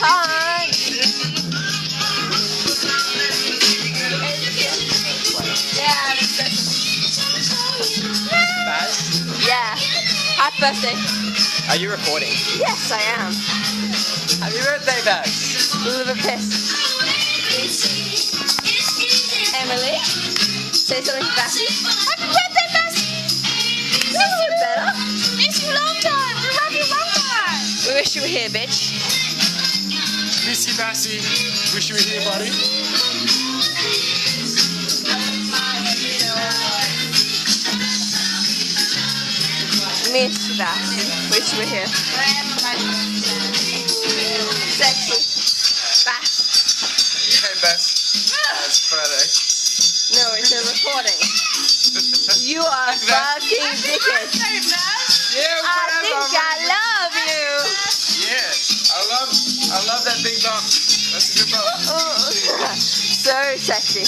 time. Yeah. Baz, Yeah. Happy birthday. are you recording? Yes, I am. Happy birthday, Baz. A little bit pissed. Emily, say something to Bessie. Happy birthday, Bessie. Miss you better. Miss you long time. We love you long time. We wish you were here, bitch. Miss you, Bassy. Wish you were here, buddy. Miss you, Bessie. Wish you were here. Sexy. Bass. Hey, Bess. It's Friday. No, it's a recording. You are a fucking dickhead. Yeah, I think I love you. Yeah, I love that big bump. That's a good bump. Oh, so sexy.